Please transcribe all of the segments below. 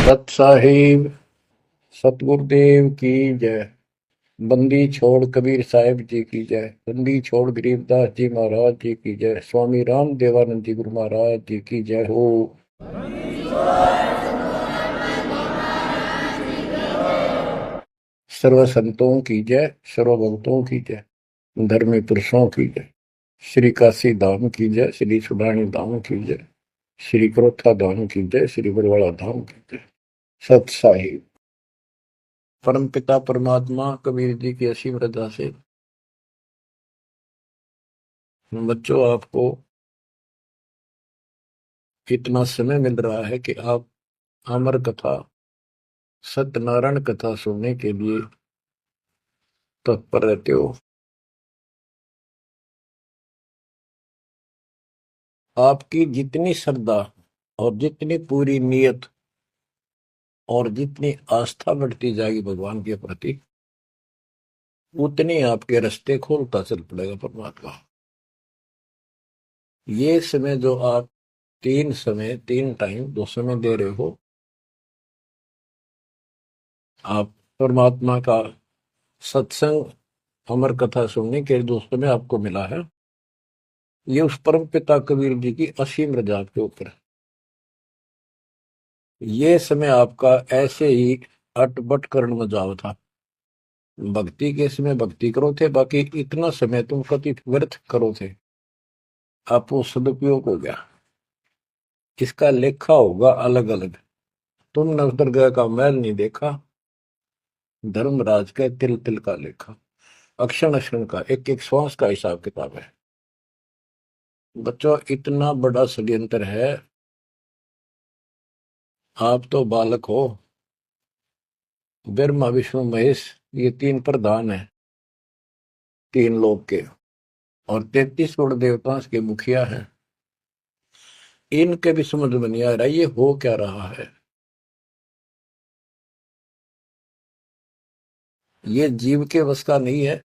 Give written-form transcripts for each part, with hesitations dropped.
सत साहिब सतगुरुदेव की जय। बंदी छोड़ कबीर साहिब जी की जय। बंदी छोड़ गरीबदास जी महाराज जी की जय। स्वामी राम देवानंद जी गुरु महाराज जी की जय हो। सर्व संतों की जय, सर्व भक्तों की जय, धर्मी पुरुषों की जय। श्री काशी धाम की जय, श्री सुडानी धाम की जय, श्री क्रोथा धाम की जय, श्री बरवाड़ा धाम की जय। सत साहिब परम पिता परमात्मा कबीर जी की असीम रजा से बच्चों आपको इतना समय मिल रहा है कि आप अमर कथा सत्यनारायण कथा सुनने के लिए तत्पर रहते हो। आपकी जितनी श्रद्धा और जितनी पूरी नियत और जितनी आस्था बढ़ती जाएगी भगवान के प्रति, उतनी आपके रास्ते खोलता चल पड़ेगा परमात्मा। ये समय जो आप तीन टाइम दो समय दे रहे हो, आप परमात्मा का सत्संग अमर कथा सुनने के जो समय आपको मिला है, ये उस परम पिता कबीर जी की असीम रजा आपके ऊपर है। ये समय आपका ऐसे ही अटपट करण में जाओ था। भक्ति के समय भक्ति करो थे, बाकी इतना समय तुम कति व्यर्थ करो थे। आप वो सदुपयोग हो गया। इसका लेखा होगा अलग अलग। तुमने उस दरगाह का मैल नहीं देखा, धर्मराज के तिल तिल का लेखा, अक्षण अक्षण का, एक एक श्वास का हिसाब किताब है। बच्चों इतना बड़ा षड्यंत्र है। आप तो बालक हो। ब्रह्मा विष्णु महेश ये तीन प्रधान है, तीन लोक के, और 33 करोड़ देवताओं के मुखिया हैं। इनके भी समझ में नहीं आ रहा ये हो क्या रहा है। ये जीव के बस का नहीं है।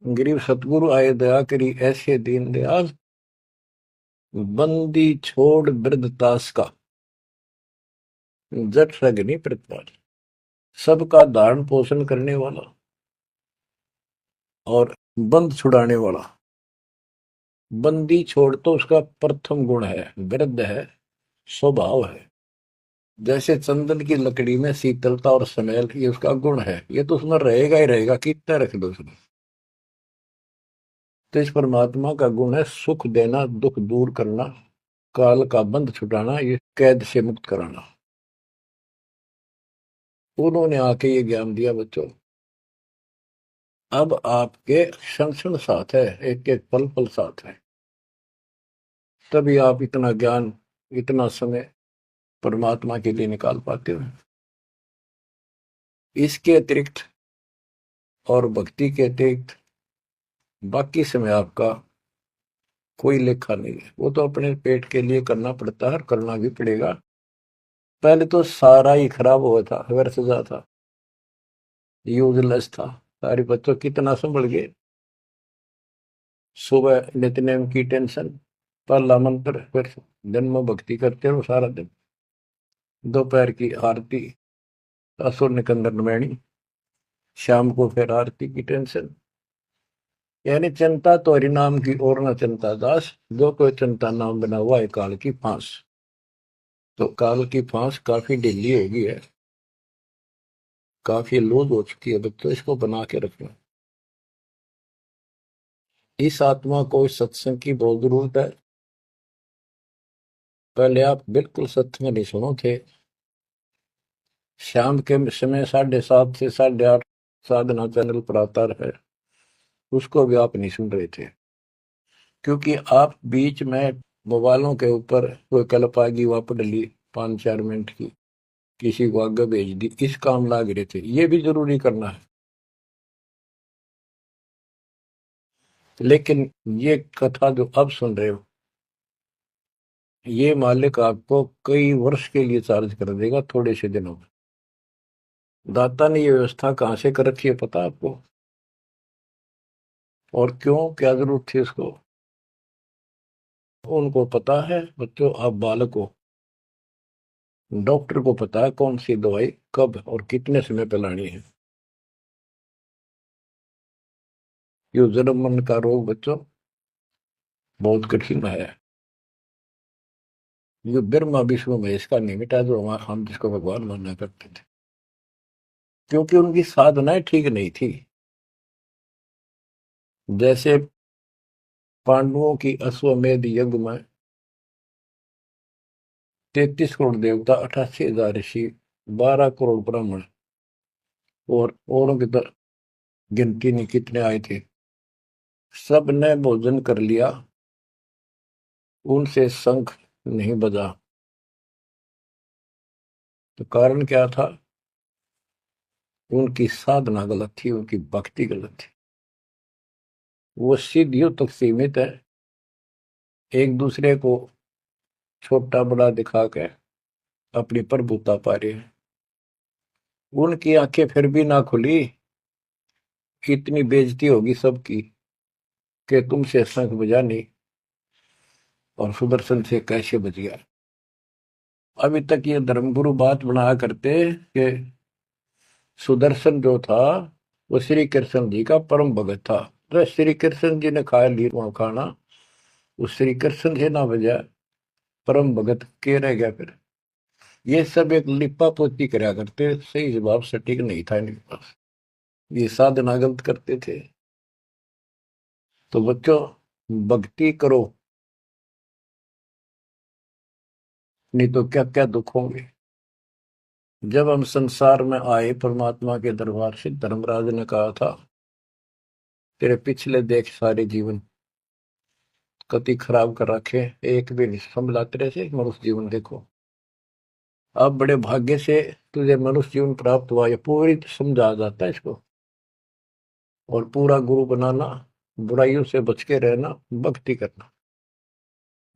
गरीब सतगुरु आए दया करी ऐसे दीन दयाल, बंदी छोड़ वृद्धतास का, जट सगनी प्रतिपाल। सबका धारण पोषण करने वाला और बंद छुड़ाने वाला। बंदी छोड़ तो उसका प्रथम गुण है, वृद्ध है, स्वभाव है। जैसे चंदन की लकड़ी में शीतलता और स्मेल, ये उसका गुण है। ये तो उसमें रहेगा ही रहेगा, कितना रख दो उसमें। तो इस परमात्मा का गुण है सुख देना, दुख दूर करना, काल का बंध छुटाना, ये कैद से मुक्त कराना। उन्होंने आके ये ज्ञान दिया बच्चों। अब आपके क्षण क्षण साथ है, एक एक पल पल साथ है। तभी आप इतना ज्ञान, इतना समय परमात्मा के लिए निकाल पाते हो। इसके अतिरिक्त और भक्ति के अतिरिक्त बाकी समय आपका कोई लेखा नहीं है। वो तो अपने पेट के लिए करना पड़ता है और करना भी पड़ेगा। पहले तो सारा ही खराब हुआ था, व्यर्थ जा था, यूजलेस था। सारे बच्चों कितना संभल गए। सुबह नित्यनेम की टेंशन, पहला मंत्र, फिर दिन में भक्ति करते रहो सारा दिन, दोपहर की आरती, असुर निकंदन नमैनी, शाम को फिर आरती की टेंशन। यानी चिंता तो हरि नाम की और न चिंता दास, जो कोई चिंता नाम बना हुआ है काल की फांस। तो काल की फांस काफी ढीली हो गई है, काफी लूज हो चुकी है बच्चों, इसको बना के रखना। इस आत्मा को इस सत्संग की बहुत जरूरत है। पहले आप बिल्कुल सत्संग नहीं सुनो थे। शाम के समय 7:30 से 8:30 साधना चैनल पर आता है, उसको भी आप नहीं सुन रहे थे, क्योंकि आप बीच में मोबाइलों के ऊपर कोई कल्प आ गई, वापस डली 5-4 मिनट की, किसी को आगे भेज दी, इस काम लाग रहे थे। ये भी जरूरी करना है, लेकिन ये कथा जो अब सुन रहे हो, ये मालिक आपको कई वर्ष के लिए चार्ज कर देगा थोड़े से दिनों में। दाता ने ये व्यवस्था कहाँ से कर रखी है पता आपको? और क्यों, क्या जरूरत थी उसको? उनको पता है बच्चों, आप बालक हो, डॉक्टर को पता है कौन सी दवाई कब और कितने समय पे लानी है। ये जन्म मन का रोग बच्चों बहुत कठिन है। ये ब्रह्मा विष्णु महेश का नहीं मिटा जो हम जिसको भगवान माना करते थे, क्योंकि उनकी साधनाएं ठीक नहीं थी। जैसे पांडवों की अश्वमेध यज्ञ में 33 करोड़ देवता, 88,000 ऋषि, 12 करोड़ ब्राह्मण और औरों की तो गिनती नहीं कितने आए थे, सब ने भोजन कर लिया, उनसे शंख नहीं बजा। तो कारण क्या था? उनकी साधना गलत थी, उनकी भक्ति गलत थी। वो सिद्धियों तक सीमित है, एक दूसरे को छोटा बड़ा दिखा के अपनी प्रभुता पा रहे हैं। उनकी आंखें फिर भी ना खुली, इतनी बेइज्जती होगी सबकी कि तुमसे शंख बजा नहीं और सुदर्शन से कैसे बच गया। अभी तक ये धर्मगुरु बात बनाया करते कि सुदर्शन जो था वो श्री कृष्ण जी का परम भगत था, तो श्री कृष्ण जी ने खाया ली वहां खाना, उस श्री कृष्ण से ना बजा, परम भगत के रह गया फिर। ये सब एक लिपा पोती कराया करते, सही जवाब सटीक नहीं था इनके पास, ये साधना गलत करते थे। तो बच्चों भक्ति करो, नहीं तो क्या क्या दुख होंगे। जब हम संसार में आए परमात्मा के दरबार से, धर्मराज ने कहा था तेरे पिछले देख सारे जीवन कति खराब कर रखे, एक भी नहीं संभला तेरे से मनुष्य जीवन देखो। अब बड़े भाग्य से तुझे मनुष्य जीवन प्राप्त हुआ, ये पूरी समझा जाता है इसको। और पूरा गुरु बनाना, बुराइयों से बच के रहना, भक्ति करना।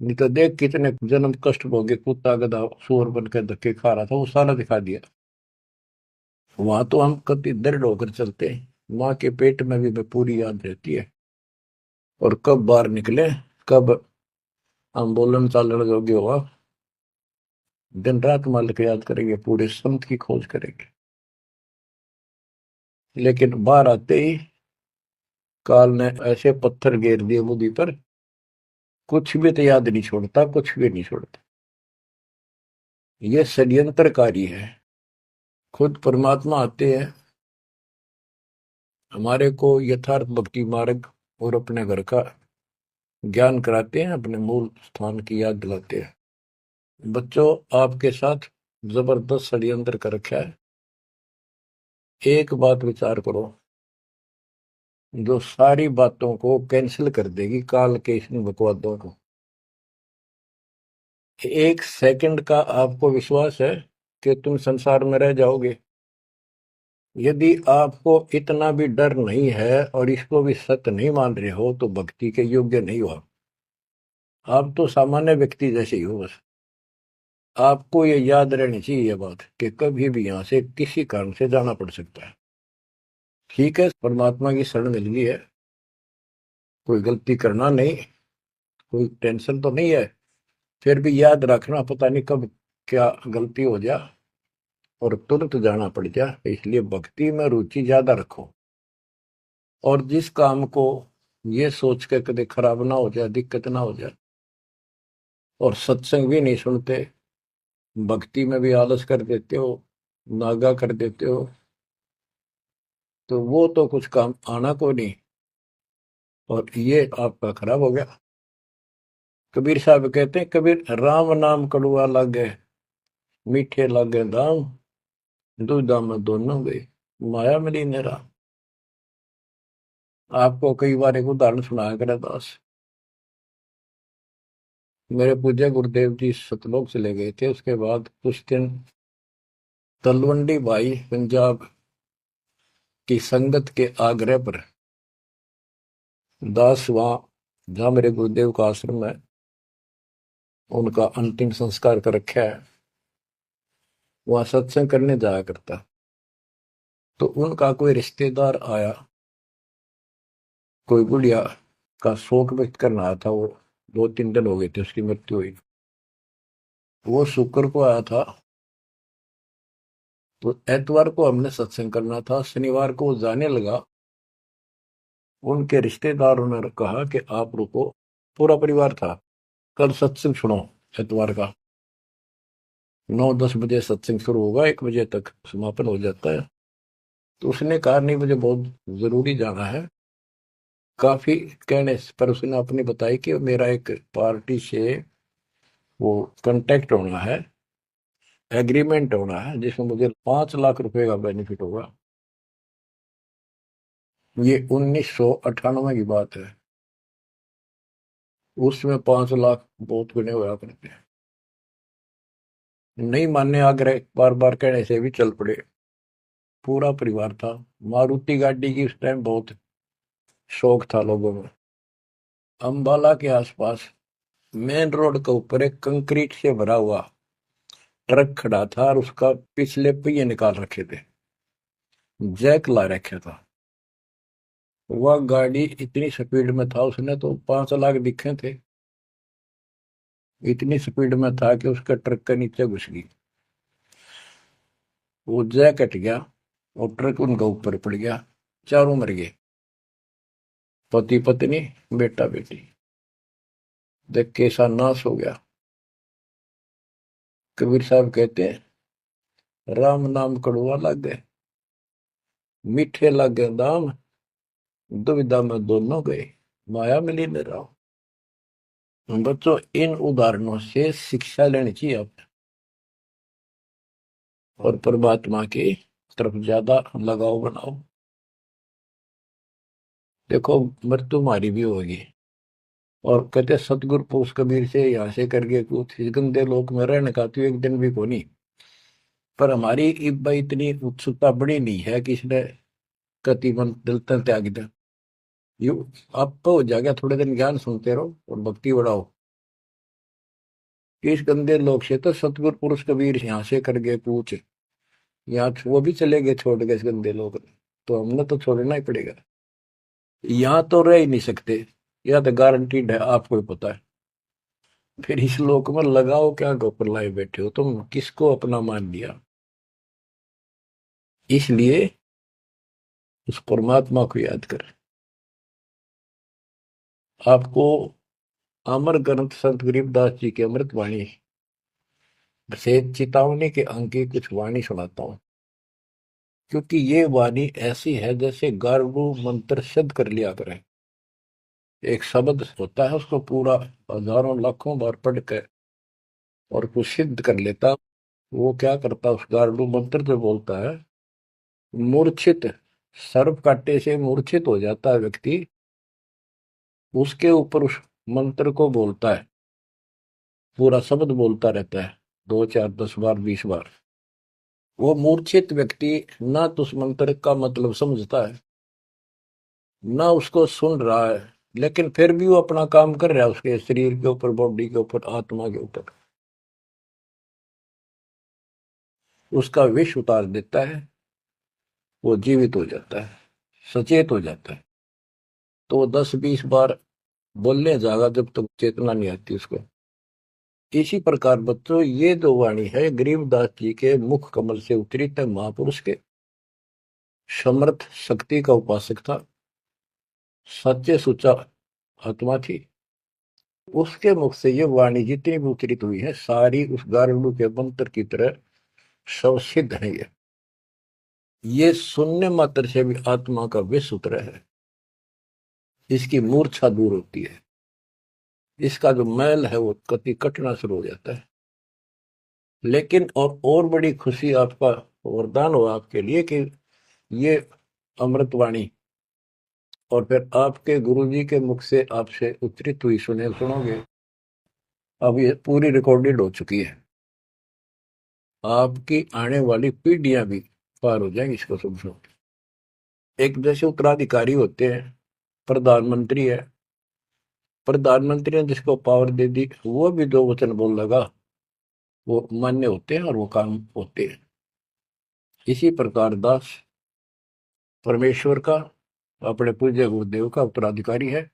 नहीं तो देख कितने जन्म कष्ट भोगे, कुत्ता गधा सूअर बन के धक्के खा रहा था, वो सारा दिखा दिया। वहां तो हम कति दृढ़ होकर चलते हैं, माँ के पेट में भी पूरी याद रहती है। और कब बाहर निकले, कब हम बोलन चालन योग्य हुआ, दिन रात मालिक याद करेंगे, पूरे संत की खोज करेंगे। लेकिन बाहर आते ही काल ने ऐसे पत्थर घेर दिए बुद्धि पर, कुछ भी तो याद नहीं छोड़ता, कुछ भी नहीं छोड़ता। ये षड्यंत्रकारी है। खुद परमात्मा आते हैं, हमारे को यथार्थ भक्ति मार्ग और अपने घर का ज्ञान कराते हैं, अपने मूल स्थान की याद दिलाते हैं। बच्चों आपके साथ जबरदस्त षड्यंत्र कर रखा है। एक बात विचार करो जो सारी बातों को कैंसिल कर देगी, काल के इन बकवादों को। एक सेकंड का आपको विश्वास है कि तुम संसार में रह जाओगे? यदि आपको इतना भी डर नहीं है और इसको भी सत्य नहीं मान रहे हो तो भक्ति के योग्य नहीं हो आप तो सामान्य व्यक्ति जैसे ही हो बस। आपको ये याद रहनी चाहिए ये बात कि कभी भी यहां से किसी कारण से जाना पड़ सकता है। ठीक है, परमात्मा की शरण मिल गई है, कोई गलती करना नहीं, कोई टेंशन तो नहीं है। फिर भी याद रखना, पता नहीं कब क्या गलती हो जाए और तुरंत जाना पड़ जाए, इसलिए भक्ति में रुचि ज्यादा रखो। और जिस काम को ये सोच के कभी खराब ना हो जाए, दिक्कत ना हो जाए, और सत्संग भी नहीं सुनते, भक्ति में भी आलस कर देते हो, नागा कर देते हो, तो वो तो कुछ काम आना को नहीं, और ये आपका खराब हो गया। कबीर साहब कहते हैं, कबीर राम नाम कड़ुआ लागे, मीठे लागे दाम, दूधा में दोनों गए, माया मिली ने राम। आपको कई बार एक उदाहरण सुनाया करे दास। मेरे पूज्य गुरुदेव जी सतलोक चले गए थे, उसके बाद कुछ दिन तलवंडी भाई पंजाब की संगत के आग्रह पर दास वहां जहां मेरे गुरुदेव का आश्रम है, उनका अंतिम संस्कार कर रखा है, वहां सत्संग करने जाया करता। तो उनका कोई रिश्तेदार आया, कोई बुढ़िया का शोक व्यक्त करना आया था, वो 2-3 दिन हो गए थे उसकी मृत्यु हुई। वो शुक्र को आया था, तो एतवार को हमने सत्संग करना था, शनिवार को वो जाने लगा। उनके रिश्तेदारों ने कहा कि आप रुको, पूरा परिवार था, कल सत्संग सुनो एतवार का। 9-10 बजे सत्संग शुरू होगा, 1 बजे तक समापन हो जाता है। तो उसने कहा नहीं, मुझे बहुत जरूरी जाना है। काफी कहने पर उसने अपनी बताई कि मेरा एक पार्टी से वो कांटेक्ट होना है, एग्रीमेंट होना है, जिसमें मुझे 5 लाख रुपए का बेनिफिट होगा। ये 1998 की बात है। उसमें 5 लाख बहुत गुने हुए अपने पे। नहीं मानने आग्रह बार बार कहने से भी चल पड़े। पूरा परिवार था। मारुति गाड़ी की उस टाइम बहुत शौक था लोगों में। अंबाला के आसपास मेन रोड के ऊपर एक कंक्रीट से भरा हुआ ट्रक खड़ा था और उसका पिछले पहिए निकाल रखे थे, जैक ला रखा था। वह गाड़ी इतनी स्पीड में था, उसने तो 5 लाख दिखे थे। इतनी स्पीड में था कि उसका ट्रक के नीचे घुस गई। वो जैक कट गया और ट्रक उनका ऊपर पड़ गया। चारों मर गए, पति पत्नी बेटा बेटी। देख कैसा नाश हो गया। कबीर साहब कहते हैं, राम नाम कड़वा लागे, मीठे लागे दाम, दुविधा में दोनों गए, माया मिली न राम। बच्चों, इन उदाहरणों से शिक्षा लेनी चाहिए आप, और परमात्मा की तरफ ज्यादा लगाव बनाओ। देखो, मृत्यु हमारी भी होगी। और कहते सतगुरु पुरुष कबीर से यहाँ से करके कुछ इस गंदे लोक में रहने का तो एक दिन भी को नहीं। पर हमारी इतनी उत्सुकता बड़ी नहीं है कि इसने कति मन दिल तन त्याग दे। यू आप तो हो जाएगा, थोड़े दिन ज्ञान सुनते रहो और भक्ति बढ़ाओ। कि इस गंदे लोग से तो सतगुरु पुरुष कबीर यहाँ से कर गए पूछ, यहाँ वो भी चले गए छोड़ के इस गंदे लोग। तो हमने तो छोड़ना ही पड़ेगा। यहाँ तो रह ही नहीं सकते, यह तो गारंटीड है, आपको ही पता है। फिर इस लोक में लगाओ क्या, गोपर लाए बैठे हो तुम, किसको अपना मान लिया। इसलिए उस परमात्मा को याद कर। आपको अमर ग्रंथ संत गरीबदास जी की अमृत वाणी से चेतावनी के अंक की कुछ वाणी सुनाता हूं। क्योंकि ये वाणी ऐसी है जैसे गारुड़ मंत्र सिद्ध कर लिया करें। एक शब्द होता है, उसको पूरा हजारों लाखों बार पढ़ के और कुछ सिद्ध कर लेता। वो क्या करता, उस गारुड़ मंत्र जो बोलता है, मूर्छित सर्प काटे से मूर्छित हो जाता है व्यक्ति, उसके ऊपर उस मंत्र को बोलता है, पूरा शब्द बोलता रहता है 2 4 10 बार 20 बार। वो मूर्छित व्यक्ति ना तो उस मंत्र का मतलब समझता है, ना उसको सुन रहा है, लेकिन फिर भी वो अपना काम कर रहा है उसके शरीर के ऊपर, बॉडी के ऊपर, आत्मा के ऊपर। उसका विष उतार देता है, वो जीवित हो जाता है, सचेत हो जाता है। तो वो 10 20 बार बोलने जाएगा जब तक चेतना नहीं आती उसको। इसी प्रकार बच्चों, ये जो वाणी है गरीबदास जी के मुख कमल से उतरी तक, महापुरुष के समर्थ शक्ति का उपासक था, सच्चे सुचा आत्मा थी। उसके मुख से ये वाणी जितनी भी उच्चरित हुई है, सारी उस गारुड़ के मंत्र की तरह सब सिद्ध है। ये सुनने मात्र से भी आत्मा का विष उतरा है, इसकी मूर्छा दूर होती है, इसका जो मैल है वो कति कटना शुरू हो जाता है। लेकिन और बड़ी खुशी आपका वरदान हो आपके लिए कि ये अमृतवाणी और फिर आपके गुरुजी के मुख से आपसे उच्चरित हुई सुनोगे। अब ये पूरी रिकॉर्डेड हो चुकी है, आपकी आने वाली पीढ़ियां भी पार हो जाएंगी इसको सुन सुन। एक जैसे उत्तराधिकारी होते हैं, प्रधानमंत्री है, प्रधानमंत्री ने जिसको पावर दे दी, वो भी जो वचन बोल लगा वो मान्य होते हैं और वो काम होते हैं। इसी प्रकार दास परमेश्वर का, अपने पूज्य गुरुदेव का उत्तराधिकारी है,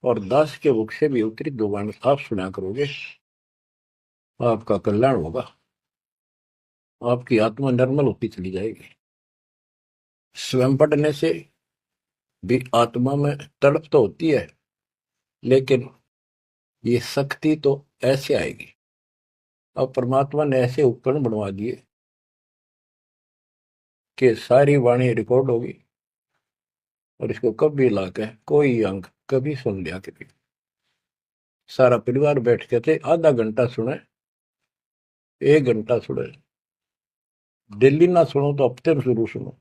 और दास के मुख से भी उत्तरित दो वाणी आप सुना करोगे, आपका कल्याण होगा। आपकी आत्मा निर्मल होती चली जाएगी। स्वयं पढ़ने से भी आत्मा में तड़प तो होती है, लेकिन ये शक्ति तो ऐसे आएगी। अब परमात्मा ने ऐसे उपकरण बनवा दिए कि सारी वाणी रिकॉर्ड होगी, और इसको कभी लाके कोई अंक कभी सुन लिया कभी, सारा परिवार बैठ के थे, आधा घंटा सुने, 1 घंटा सुने, डेली ना सुनो तो हफ्ते में शुरू सुनो।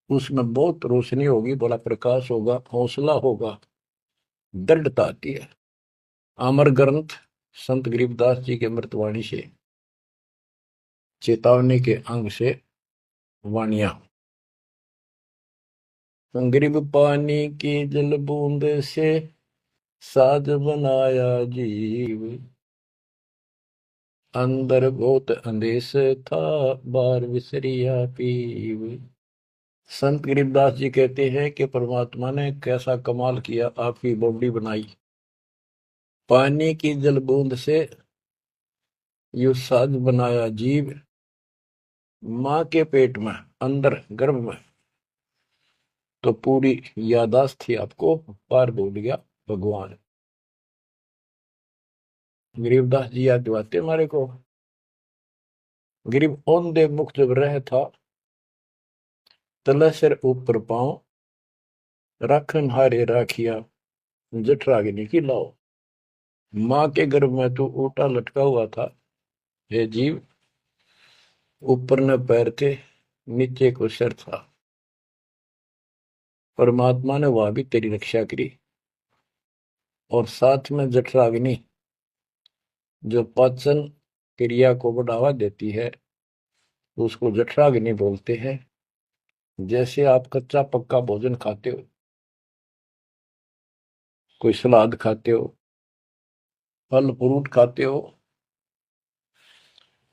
उसमें बहुत रोशनी होगी, बड़ा प्रकाश होगा, हौसला होगा, दृढ़ता आती है। अमर ग्रंथ संत गरीबदास जी के अमृतवाणी से, चेतावनी के अंग से वाणियां। गरीब पानी की जल बूंद से साज बनाया जीव, अंदर बहुत अंदेश था, बार विसरिया पीव। संत गरीबदास जी कहते हैं कि परमात्मा ने कैसा कमाल किया, आपकी बॉडी बनाई, पानी की जल बूंद से यू साज बनाया जीव, माँ के पेट में, अंदर गर्भ में तो पूरी यादाश्त थी आपको, पार बोल गया भगवान। गरीबदास जी याद दिवाते हमारे को। गरीब औंधे मुख जब रह था, तले सिर ऊपर पांव, राखन हारे राखिया, जठराग्नि की लाओ। माँ के गर्भ में तो उल्टा लटका हुआ था, हे जीव, ऊपर न पैर थे, नीचे को सिर था। परमात्मा ने वहां भी तेरी रक्षा करी, और साथ में जठराग्नि जो पाचन क्रिया को बढ़ावा देती है, उसको जठराग्नि बोलते हैं। जैसे आप कच्चा पक्का भोजन खाते हो, कोई सलाद खाते हो, फल फ्रूट खाते हो,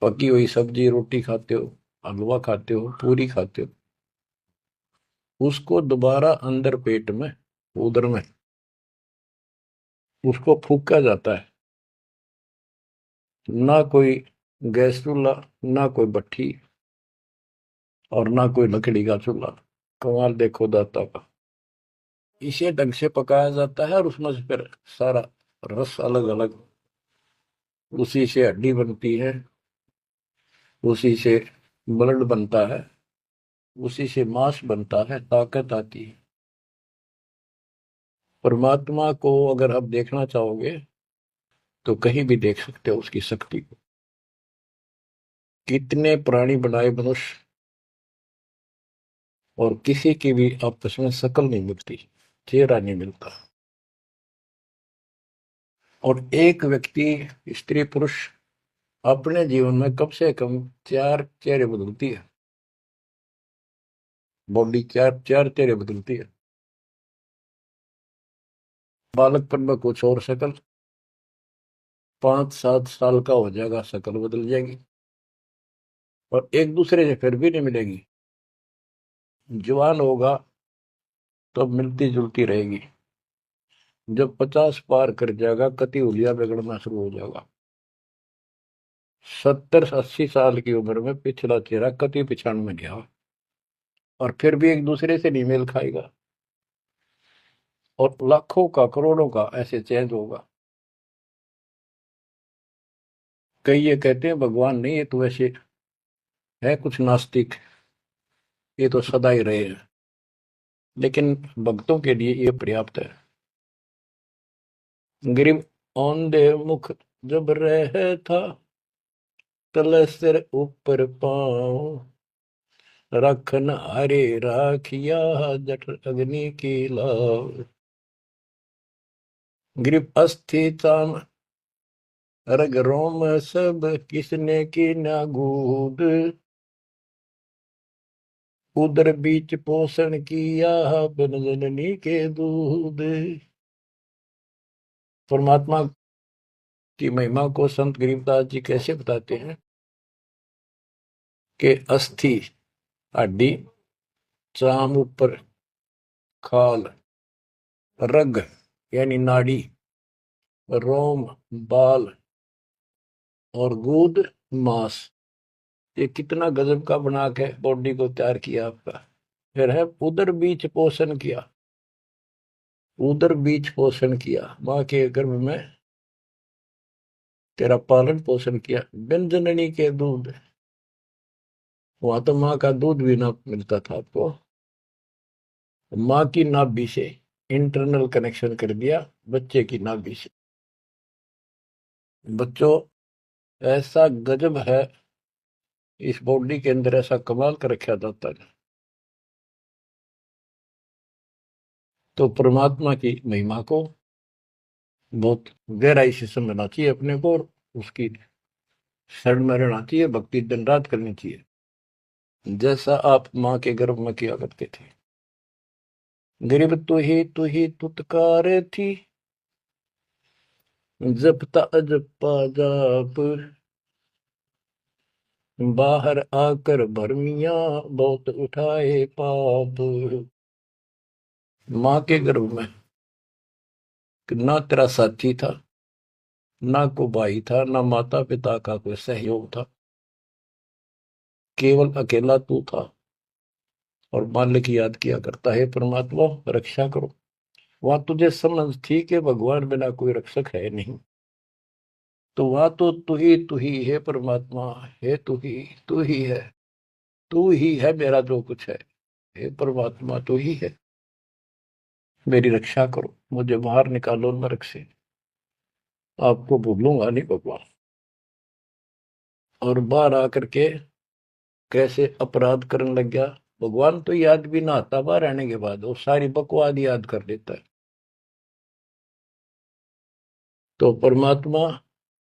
पकी हुई सब्जी रोटी खाते हो, हलवा खाते हो, पूरी खाते हो, उसको दोबारा अंदर पेट में, उदर में उसको फूका जाता है। ना कोई गैस चूल्हा, ना कोई भट्ठी, और ना कोई लकड़ी का चूल्हा। कमाल देखो दाता का। इसे ढंग से पकाया जाता है, और उसमें से फिर सारा रस अलग अलग, उसी से हड्डी बनती है, उसी से ब्लड बनता है, उसी से मांस बनता है, ताकत आती है। परमात्मा को अगर आप देखना चाहोगे तो कहीं भी देख सकते हो उसकी शक्ति को। कितने प्राणी बनाए मनुष्य, और किसी की भी आपस में शकल नहीं मिलती, चेहरा नहीं मिलता। और एक व्यक्ति, स्त्री पुरुष, अपने जीवन में कम से कम 4 चेहरे बदलती है। बॉडी चार चार चेहरे बदलती है। बालकपन में कुछ और शक्ल, 5-7 साल का हो जाएगा शक्ल बदल जाएगी, और एक दूसरे से फिर भी नहीं मिलेगी। जवान होगा तो मिलती जुलती रहेगी, जब 50 पार कर जाएगा कति उलिया बिगड़ना शुरू हो जाएगा। 70-80 साल की उम्र में पिछला चेहरा कति पिछाड़ में गया, और फिर भी एक दूसरे से नहीं मेल खाएगा, और लाखों का करोड़ों का ऐसे चेंज होगा। कई ये कहते हैं भगवान नहीं, ये तो ऐसे है कुछ नास्तिक, ये तो सदा ही रहे हैं। लेकिन भक्तों के लिए ये पर्याप्त है। गरीब औंधे मुख जब रह था, तले सिर ऊपर पांव, रखन हरे राखिया, जठ अग्नि की लाव। गरीब अस्थि चाम रग रोम सब, किसने की ना गूद, उदर बीच पोषण किया, बिन जननी के दूध। परमात्मा की महिमा को संत गरीबदास जी कैसे बताते हैं कि अस्थि हड्डी, चाम ऊपर खाल, रग यानी नाड़ी, रोम बाल, और गूद मांस। ये कितना गजब का बना के बॉडी को तैयार किया आपका। फिर है उदर बीच पोषण किया, उदर बीच पोषण किया, माँ के गर्भ में तेरा पालन पोषण किया। बिन जननी के दूध, वहां तो माँ का दूध भी ना मिलता था आपको, माँ की नाभि से इंटरनल कनेक्शन कर दिया बच्चे की नाभि से। बच्चों, ऐसा गजब है इस बॉडी के अंदर, ऐसा कमाल कर रखा जाता है। तो परमात्मा की महिमा को बहुत गहराई से समझना चाहिए अपने को, और उसकी शरण में रहना चाहिए, भक्ति दिन रात करनी चाहिए, जैसा आप माँ के गर्भ में किया करते थे। गरीब तू ही तुतकार थी, जपता अजपा जाप, बाहर आकर भरमिया बहुत उठाए पाप। माँ के गर्भ में ना तेरा साथी था, ना को भाई था, ना माता पिता का कोई सहयोग था, केवल अकेला तू था। और मालिक याद किया करता है, परमात्मा रक्षा करो। वहां तुझे समझ थी कि भगवान बिना कोई रक्षक है नहीं, तो वहां तो तू ही है परमात्मा, है तू ही है, तू ही है मेरा जो कुछ है। हे परमात्मा तू ही है, मेरी रक्षा करो, मुझे बाहर निकालो नरक से, आपको भूलूंगा नहीं भगवान। और बाहर आकर के कैसे अपराध करने लग गया भगवान, तो याद भी ना आता बाहर आने के बाद, वो सारी बकवाद याद कर लेता है। तो परमात्मा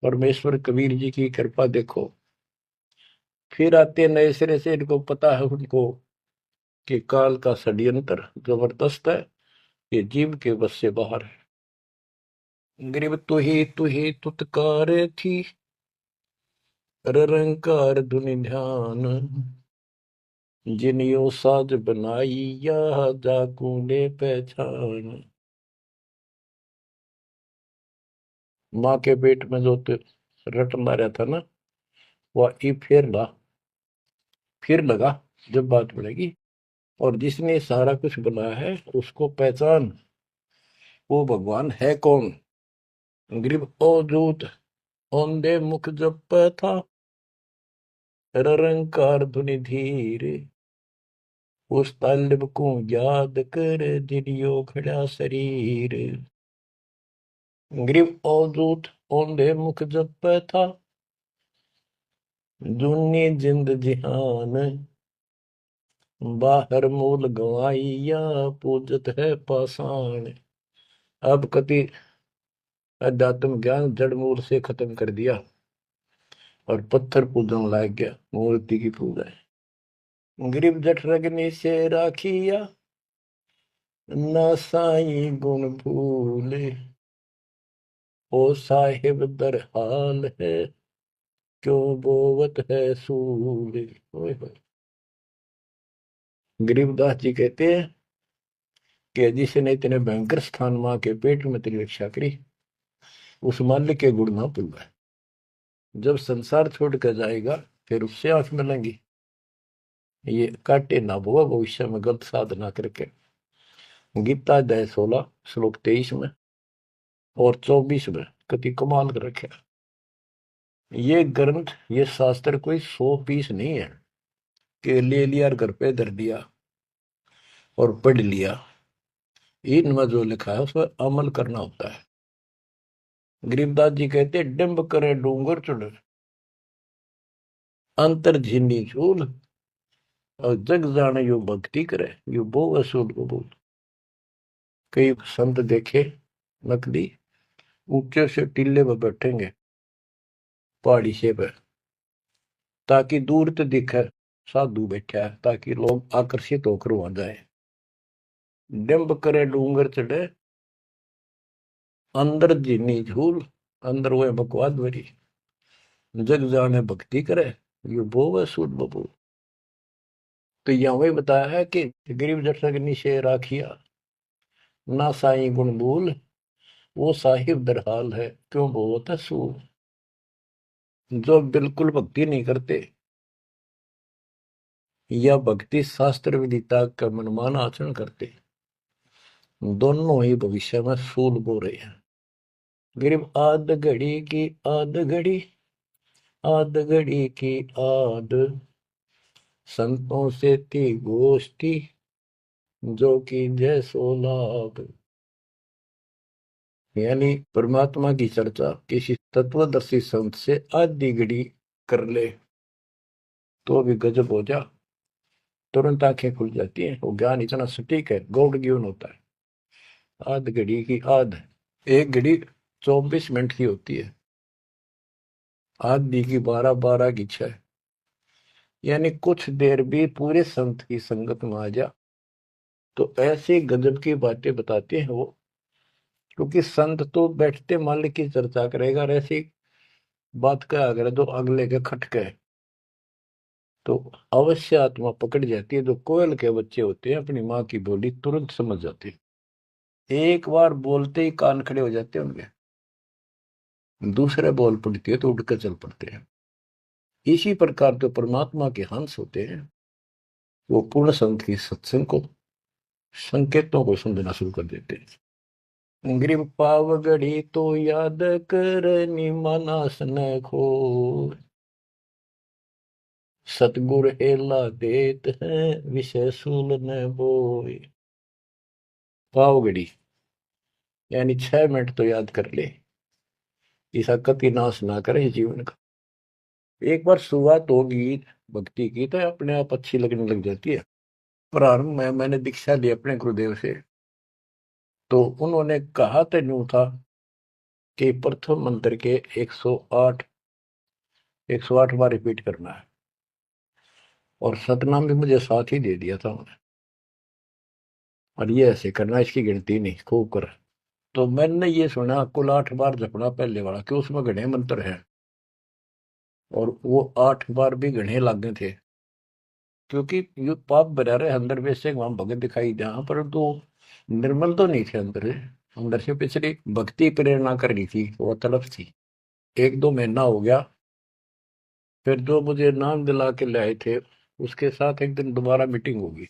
परमेश्वर कबीर जी की कृपा देखो, फिर आते नए सिरे से, इनको पता है उनको कि काल का षड्यंत्र जबरदस्त है, ये जीव के बस से बाहर है। गरीब तू ही तुतकार थी, रंकार धुनि ध्यान, जिनियो साज बनाई या जाकूने पहचान। माँ के पेट में जो रट मारा था ना, वह ई फिर लगा जब बात बढ़ेगी। और जिसने सारा कुछ बनाया है उसको पहचान, वो भगवान है कौन। गरीब ओ दूत औंधे मुख जप था, रंकार धुनि धीर, उस तालिब को याद कर दिलियो खड़ा शरीर। गरीब ओ दूत औंधे मुख जप था, दुनी जिंद जिहान, बाहर मूल गवाइया पूजत है पाषाण। अब कति अध्यात्म ज्ञान जड़ मूल से खत्म कर दिया और पत्थर पूजन लाग गया, मूर्ति की पूजा है। गरीब जठ रगनी से राखिया, ना साई गुण भूले, ओ साहिब दर हाल है, क्यों बोवत है सूले। ओए होए। गरीबदास जी कहते हैं कि जिसने इतने भयंकर स्थान मां के पेट में तेरी रक्षा करी, उस मालिक के गुण ना भूलना। जब संसार छोड़ कर जाएगा फिर उससे आंख मिलेंगी, ये काटे ना बुआ भविष्य में गलत साधना करके। गीता अध्याय 16 श्लोक 23 में और 24 में कति कमाल कर रखे। ये ग्रंथ, ये शास्त्र कोई 100 पीस नहीं है कि ले लिया और घर पे धर दिया और पढ़ लिया। इनमें जो लिखा है उसमें अमल करना होता है। गरीबदास जी कहते डिम्ब करे डूंगर चढ़, अंतर झीनी झूल, और जग जाने यो भक्ति करे, यो बो असूल कबूल। कई संत देखे नकली ऊंचे से टीले पर बैठेंगे पहाड़ी से पे, ताकि दूर तो दिखे साधु बैठा है, ताकि लोग आकर्षित होकर वहां जाए। डिम्ब करे डूंगर चढ़े, अंदर जीनी झूल, अंदर वो बकवाद भरी, जग जाने भक्ति करे, ये बो असूल बबूल। तो यहाँ वही बताया है कि गरीब जठर नीचे राखिया, ना साई गुण भूल, वो साहिब दरहाल है, क्यों बोवत है सूल। जो बिल्कुल भक्ति नहीं करते या भक्ति शास्त्र विदिता का मनमान आचरण करते, दोनों ही भविष्य में सूल बो रहे हैं। गरीब आध घड़ी की आध घड़ी, आध घड़ी की आध, संतों से थी गोष्ठी, जो कि जय सो लाभ। यानी परमात्मा की चर्चा किसी तत्वदर्शी संत से आधी घड़ी कर ले तो भी गजब हो जा, तुरंत आंखें खुल जाती हैं। वो ज्ञान इतना सटीक है, गौड़ ज्ञान होता है। आध घड़ी की आध, एक घड़ी 24 मिनट की होती है, आधी की 12, 12 की 6। यानी कुछ देर भी पूरे संत की संगत में आ जा तो ऐसे गजब की बातें बताते हैं वो। क्योंकि संत तो बैठते मालिक की चर्चा करेगा, और ऐसी बात का अगर जो अगले के खटके तो अवश्य आत्मा पकड़ जाती है। जो कोयल के बच्चे होते हैं अपनी माँ की बोली तुरंत समझ जाते हैं, एक बार बोलते ही कान खड़े हो जाते हैं उनके। दूसरे बोल पड़ती है तो उड़कर चल पड़ते हैं। इसी प्रकार जो परमात्मा के हंस होते हैं वो पूर्ण संत की सत्संग को, संकेतों को समझना शुरू कर देते हैं। ग्रीव पावगढ़ी तो याद कर, निमानास न खो, सतगुर एला देत है, विषय सूल न बोए। पावगढ़ी यानी 6 मिनट तो याद कर ले, ऐसा कति नाश ना करे जीवन का। एक बार शुरुआत होगी भक्ति की तो अपने आप अच्छी लगने लग जाती है। प्रारंभ में मैंने दीक्षा ली अपने गुरुदेव से, तो उन्होंने कहा तो यूं था कि प्रथम मंत्र के 108 बार रिपीट करना है, और सतनाम भी मुझे साथ ही दे दिया था उन्होंने, और ये ऐसे करना, इसकी गिनती नहीं, खूब कर। तो मैंने ये सुना कुल 8 बार जपना पहले वाला, कि उसमें घने मंत्र हैं, और वो 8 बार भी घने लागे थे। क्योंकि ये पाप भरा रहे अंदर, वैसे वहां भगत दिखाई जहां पर तो निर्मल तो नहीं थे अंदर से। अंदर से पिछली भक्ति प्रेरणा कर रही थी, वो तड़प थी। 1-2 महीना हो गया, फिर जो मुझे नाम दिला के लाए थे उसके साथ एक दिन दोबारा मीटिंग होगी।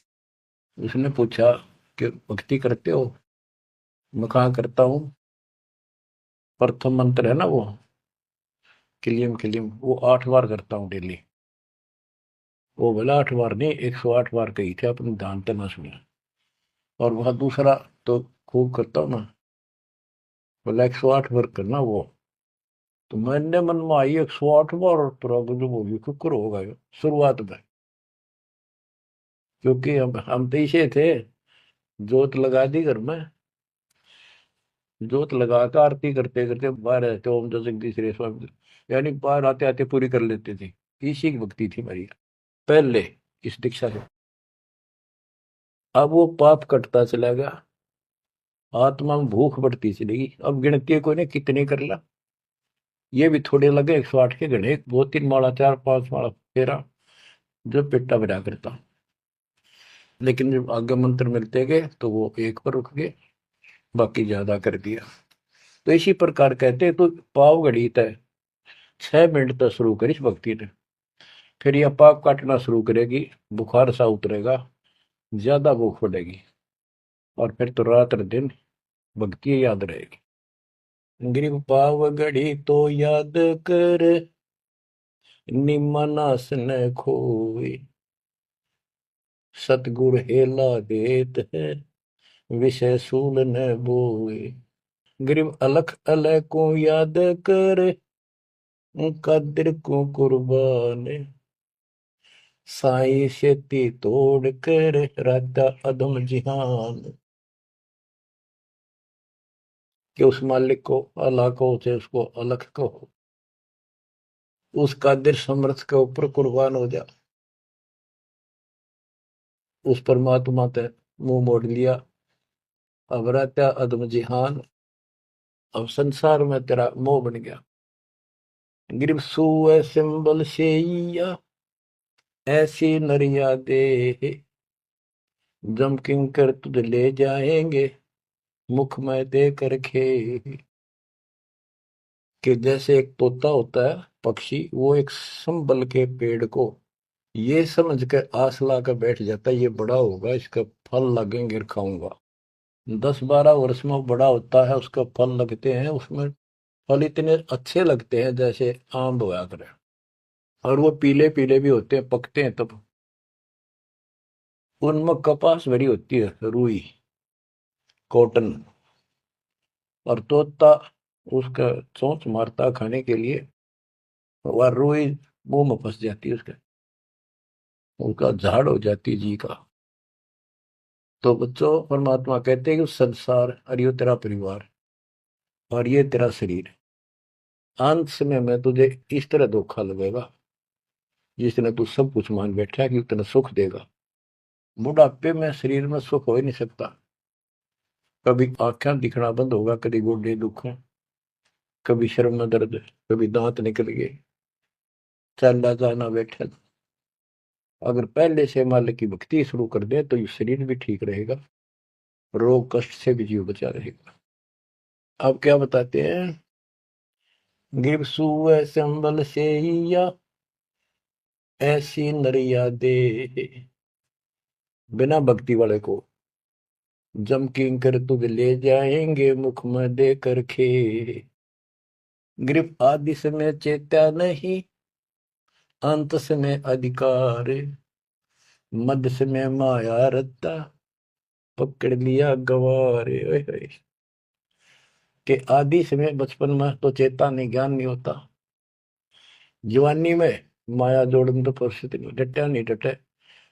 उसने पूछा कि भक्ति करते हो? मैं कहा करता हूँ। प्रथम मंत्र है ना वो, किलियम किलियम, वो 8 बार करता हूँ डेली। वो बोला 8 बार नहीं, 108 बार कही थे, अपने ध्यान से ना सुना। और वह दूसरा तो खूब करता हूँ ना, बोला 108 बार करना वो। तो मैंने मन में आई 108 बार, और तुरा जो बोली शुक्र होगा ये शुरुआत में। क्योंकि हम तो इसे थे, जोत लगा दी घर में, जोत लगा कर आरती करते करते बाहर आते, ओम जो जगदीश रे स्वामी, यानी बाहर आते आते पूरी कर लेते थे। इसी की भक्ति थी हमारी पहले, इस दीक्षा से। अब वो पाप कटता चला गया, आत्मा में भूख बढ़ती चलेगी। अब गिनती कोई ने कितने कर ला, ये भी थोड़े लगे 108 के गणे, 2-3 माला 4-5 माला फेरा, जो पेटा भरा करता। लेकिन जब आगे मंत्र मिलते गए तो वो एक पर रुक गए, बाकी ज्यादा कर दिया। तो इसी प्रकार कहते तो पाव घड़ी तय 6 मिनट तक शुरू करी भक्ति ने, फिर यह पाप काटना शुरू करेगी, बुखार सा उतरेगा, ज्यादा भूख बढ़ेगी, और फिर तो रात दिन भक्ति याद रहेगी। ग्रीव पाव घड़ी तो याद कर, निमनास न खोए, सतगुर हेला देत है, विषय सूल न बोए। ग्रीव अलख अलय को याद कर, कदर को कुर्बान, साई शेती तोड़ कर राता अधम जिहान। कि उस मालिक को अल्लाह को से उसको अलख कहो, उस कादिर समर्थ के ऊपर कुर्बान हो जा। उस परमात्मा ते मुंह मोड़ लिया, अब रहता अदम जिहान, अब संसार में तेरा मोह बन गया। गिरव सुए सिंबल शेया, ऐसी नरिया दे, जम किंकर तुझ ले जाएंगे, मुख में दे कर खे। कि जैसे एक तोता होता है पक्षी, वो एक संबल के पेड़ को ये समझ के आस ला कर बैठ जाता है ये बड़ा होगा, इसका फल लगेंगे, खाऊंगा। 10-12 वर्ष में वो बड़ा होता है, उसका फल लगते हैं, उसमें फल इतने अच्छे लगते हैं जैसे आम होया करे। और वो पीले पीले भी होते हैं, पकते हैं तब। उनमें कपास भरी होती है, रुई, कॉटन। और तोता उसका चोंच मारता खाने के लिए, वह रुई मुंह में फंस जाती है उसके, उनका झाड़ हो जाती है जी का। तो बच्चों, परमात्मा कहते हैं कि संसार और ये तेरा परिवार और ये तेरा शरीर, अंत समय में तुझे इस तरह धोखा लगेगा जिसने तू सब कुछ मान बैठा है कि उतना सुख देगा। बुढ़ापे में शरीर में सुख हो ही नहीं सकता। कभी आंखें दिखना बंद होगा, कभी गोडे दुख, कभी शर्म में दर्द, कभी दांत निकल गए, चलना जाना बैठा। अगर पहले से मालिक की भक्ति शुरू कर दे तो ये शरीर भी ठीक रहेगा, रोग कष्ट से भी जीव बचा रहेगा। अब क्या बताते हैं, गिर सुअ संबल से या ऐसी नरिया दे, बिना भक्ति वाले को जम किंकर तुझ ले जाएंगे मुख में दे कर खे। ग्रीप आदि समय चेत्या नहीं, अंत समय अधिकार, मध्य समय माया रत्ता, पकड़ लिया गवारे। ओए होए। कि आदि समय बचपन में तो चेता नहीं, ज्ञान नहीं होता। जवानी में माया जोड़न तो फुर्सत नहीं, डटा नहीं डटे,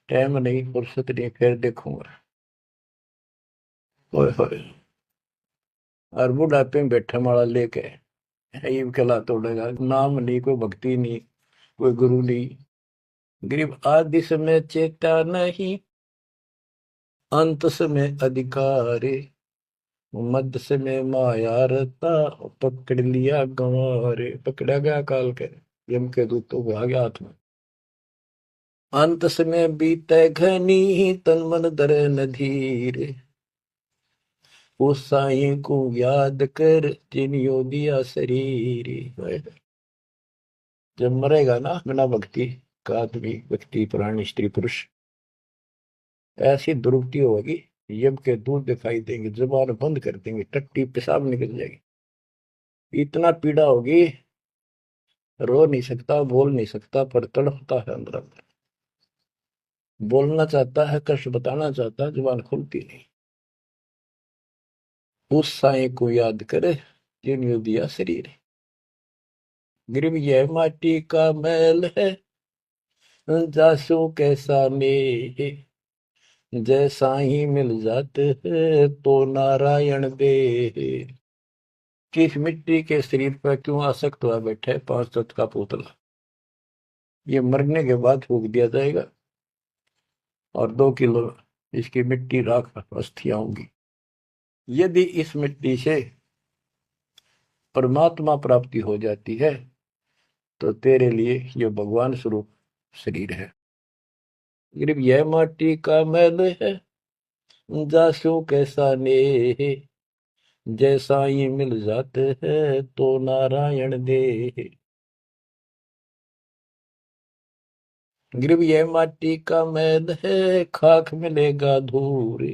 टाइम नहीं, फुर्सत नहीं, फिर देखूंगा। ओए होए। और बुढ़ापे में बैठे माला लेके ये कला तोड़ेगा, नाम नहीं, कोई भक्ति नहीं, कोई गुरु नहीं। गरीब आदि समय चेता नहीं, अंत समय अधिकारी, मध्य समय माया रता, पकड़ लिया गंवारे। पकड़ा गया काल के, यम के दूतों को आ गया हाथ में। अंत समय बीते घनी, तन मन धरे न धीर, उस साईं को याद कर जिनियो दिया शरीर। जब मरेगा ना बिना भक्ति का आदमी, व्यक्ति, प्राणी, स्त्री, पुरुष, ऐसी दुर्गति होगी, यम के दूध दिखाई देंगे, जुबान बंद कर देंगे, टट्टी पेशाब निकल जाएगी। इतना पीड़ा होगी, रो नहीं सकता, बोल नहीं सकता, पर तड़पता है अंदर अंदर। बोलना चाहता है, कष्ट बताना चाहता है, जुबान खुलती नहीं। उस साईं को याद करे जिन्होंने दिया शरीर। गरीब यह माटी का मैल है, जासू कैसा ने, जैसा ही मिल जाते हैं तो नारायण दे। किस मिट्टी के शरीर पर क्यों आसक्त हुआ बैठे है 5 तत्व का पुतला। ये मरने के बाद फूक दिया जाएगा और 2 किलो इसकी मिट्टी राख अस्थियां होंगी। यदि इस मिट्टी से परमात्मा प्राप्ति हो जाती है तो तेरे लिए यह भगवान स्वरूप शरीर है। सिर्फ यह माटी का मैल है, जासू कैसा ने, जैसा ही मिल जाते हैं तो नारायण दे। गिरव यह माटी का मैल है, खाक मिलेगा धूल,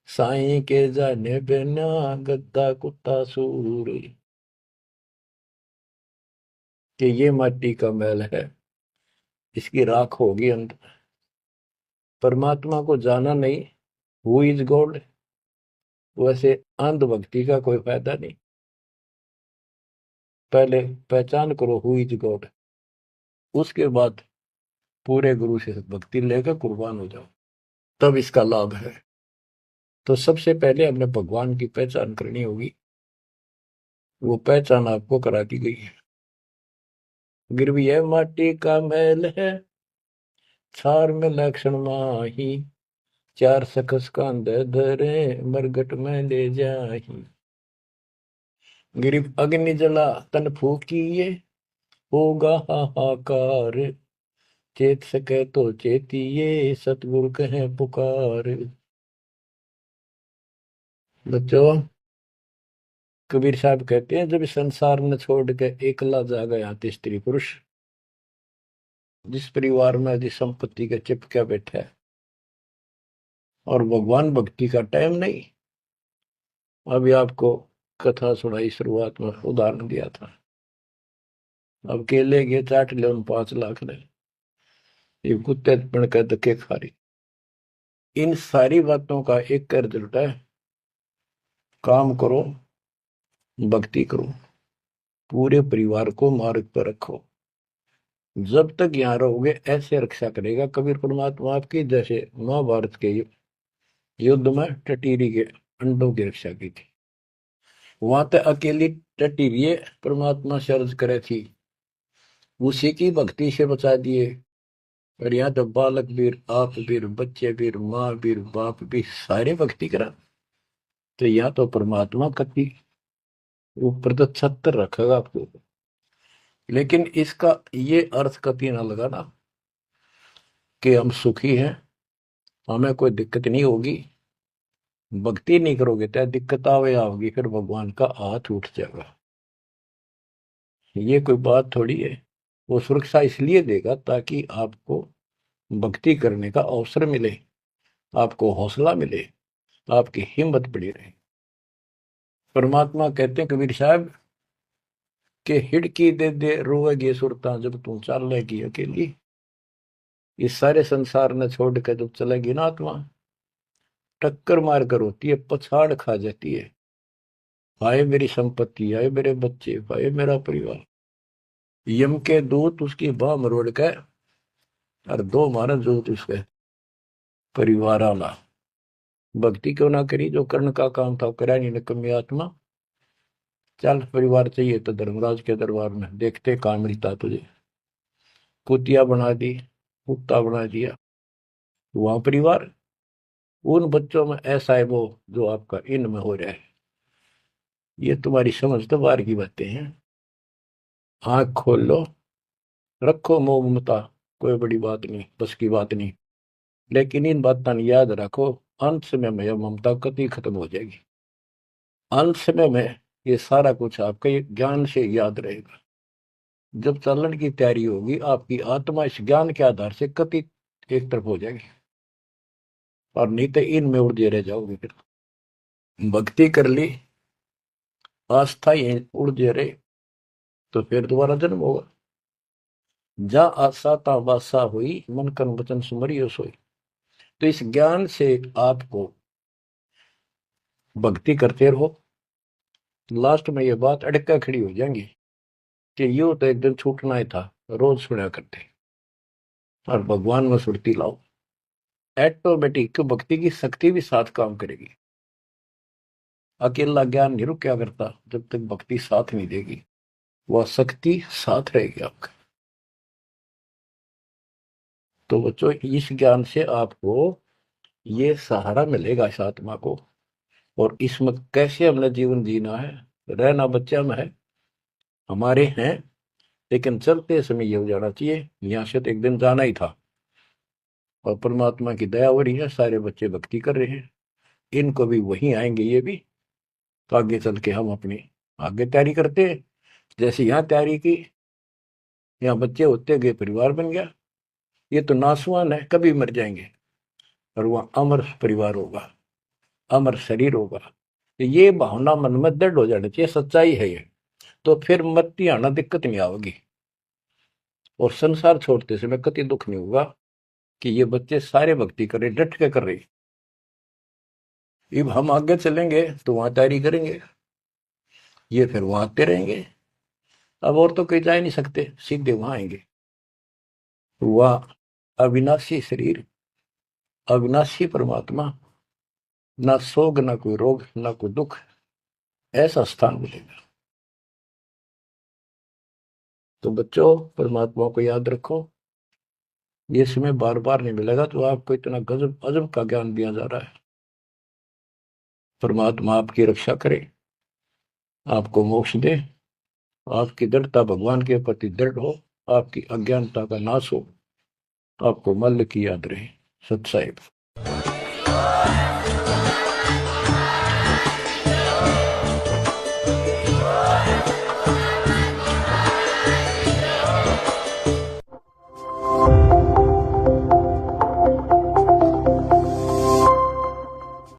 साईं के जाने बिना गद्दा कुत्ता सूर। कि ये माटी का मैल है, इसकी राख होगी अंदर। परमात्मा को जाना नहीं, हु इज गॉड, वैसे अंधभक्ति का कोई फायदा नहीं। पहले पहचान करो हु इज गॉड, उसके बाद पूरे गुरु से भक्ति लेकर कुर्बान हो जाओ, तब इसका लाभ है। तो सबसे पहले हमने भगवान की पहचान करनी होगी, वो पहचान आपको करा दी गई है। गिरवी है माटी का मैल है, छार में लक्षण माही, चार सकस का धरे मरगट में ले जाही। गिरिव अग्नि जला तन फूकिए, होगा हाहाकार, चेत सके तो चेतिए, सतगुरु कहे पुकार। बच्चों, कबीर साहब कहते हैं जब संसार न छोड़ के एकला जा गया स्त्री पुरुष, जिस परिवार में यदि संपत्ति के चिपके बैठे है और भगवान भक्ति का टाइम नहीं। अभी आपको कथा सुनाई, शुरुआत में उदाहरण दिया था। अब केले के चाट ले उन 5 लाख ने, ये कुत्ते बन कर धक्के खा रही। इन सारी बातों का एक कर रिजल्ट है, काम करो, भक्ति करो, पूरे परिवार को मार्ग पर रखो। जब तक यहाँ रहोगे ऐसे रक्षा करेगा कबीर परमात्मा आपकी, जैसे महाभारत के युद्ध में टटीरी के अंडों की रक्षा की थी। वहां तक अकेली टटीरी परमात्मा से अर्ज करे थी, उसी की भक्ति से बचा दिए। और यहाँ तो बालक वीर, आप वीर, बच्चे वीर, माँ वीर, बाप भी सारे भक्ति करा। तो यहाँ तो परमात्मा कति ऊपर तो छत्र रखेगा आपको। लेकिन इसका ये अर्थ कभी ना लगाना कि हम सुखी हैं, हमें कोई दिक्कत नहीं होगी। भक्ति नहीं करोगे तो दिक्कत आवे आओगी, फिर भगवान का हाथ उठ जाएगा। ये कोई बात थोड़ी है। वो सुरक्षा इसलिए देगा ताकि आपको भक्ति करने का अवसर मिले, आपको हौसला मिले, आपकी हिम्मत बढ़ी रहे। परमात्मा कहते हैं कबीर साहब के हिड़की दे दे रोएगी सुरता जब तू चलेगी अकेली। इस सारे संसार ने छोड़ कर जब चलेगी ना आत्मा, टक्कर मार कर होती है, पछाड़ खा जाती है। हाय मेरी संपत्ति, हाय मेरे बच्चे, हाय मेरा परिवार। यम के दूत उसकी बाह मरोड़ के और 2 मारे दूत उसके परिवार आला। भक्ति क्यों ना करी, जो कर्ण का काम था करा नहीं, निकम्मी आत्मा। चल परिवार चाहिए तो धर्मराज के दरबार में देखते कहाँ मिलता तुझे। कुतिया बना दी, कुत्ता बना दिया। वहां परिवार, उन बच्चों में ऐसा है वो जो आपका इनमें हो रहा है। ये तुम्हारी समझ तो बाहर की बातें हैं। आंख खोल लो, रखो मोह ममता, कोई बड़ी बात नहीं, बस की बात नहीं। लेकिन इन बातों याद रखो, अंत समय में यह ममता कभी खत्म हो जाएगी। अंत समय में ये सारा कुछ आपके ज्ञान से याद रहेगा। जब चलन की तैयारी होगी, आपकी आत्मा इस ज्ञान के आधार से कति एक तरफ हो जाएगी, और नहीं तो इनमें उड़े रह जाओगे। फिर भक्ति कर ली, आस्था ही उड़े रहे, तो फिर दोबारा जन्म होगा। जा आशा ता बासा हुई, मन कन वचन सुमरियो सोई। तो इस ज्ञान से आपको भक्ति करते रहो। लास्ट में ये बात अड़का खड़ी हो जाएंगी कि यू तो एक दिन छूटना ही था, रोज सुना करते। और भगवान में सुरती लाओ, ऑटोमेटिक भक्ति की शक्ति भी साथ काम करेगी। अकेला ज्ञान नहीं रुक क्या करता, जब तक भक्ति साथ नहीं देगी, वह शक्ति साथ रहेगी आपका। तो बच्चों, इस ज्ञान से आपको ये सहारा मिलेगा इस आत्मा को, और इसमें कैसे हमने जीवन जीना है। रहना बच्चा में है, हमारे हैं, लेकिन चलते समय ये हो जाना चाहिए यहाँ से तो एक दिन जाना ही था। और परमात्मा की दया हो रही है, सारे बच्चे भक्ति कर रहे हैं, इनको भी वहीं आएंगे ये भी। तो आगे चल के हम अपनी आगे तैयारी करते हैं। जैसे यहाँ तैयारी की, यहाँ बच्चे होते गए, परिवार बन गया। ये तो नासवान है, कभी मर जाएंगे, और वहाँ अमर परिवार होगा, अमर शरीर होगा। तो ये भावना मन में दृढ़ हो जानी चाहिए, सच्चाई है ये। तो फिर मरती आना दिक्कत नहीं आएगी, और संसार छोड़ते समय कति दुख नहीं होगा कि ये बच्चे सारे भक्ति कर रहे, डट के कर रहे। अब हम आगे चलेंगे तो वहां तैयारी करेंगे, ये फिर वहां आते रहेंगे। अब और तो कहीं जा नहीं सकते, सीधे वहां आएंगे। वह अविनाशी शरीर, अविनाशी परमात्मा, ना सोग, ना कोई रोग, ना कोई दुख, ऐसा स्थान मिलेगा। तो बच्चों, परमात्मा को याद रखो, ये समय बार बार नहीं मिलेगा। तो आपको इतना गजब अजब का ज्ञान दिया जा रहा है। परमात्मा आपकी रक्षा करे, आपको मोक्ष दे, आपकी दृढ़ता भगवान के प्रति दृढ़ हो, आपकी अज्ञानता का नाश हो, आपको मल्ल की याद रहे। सत साहिब।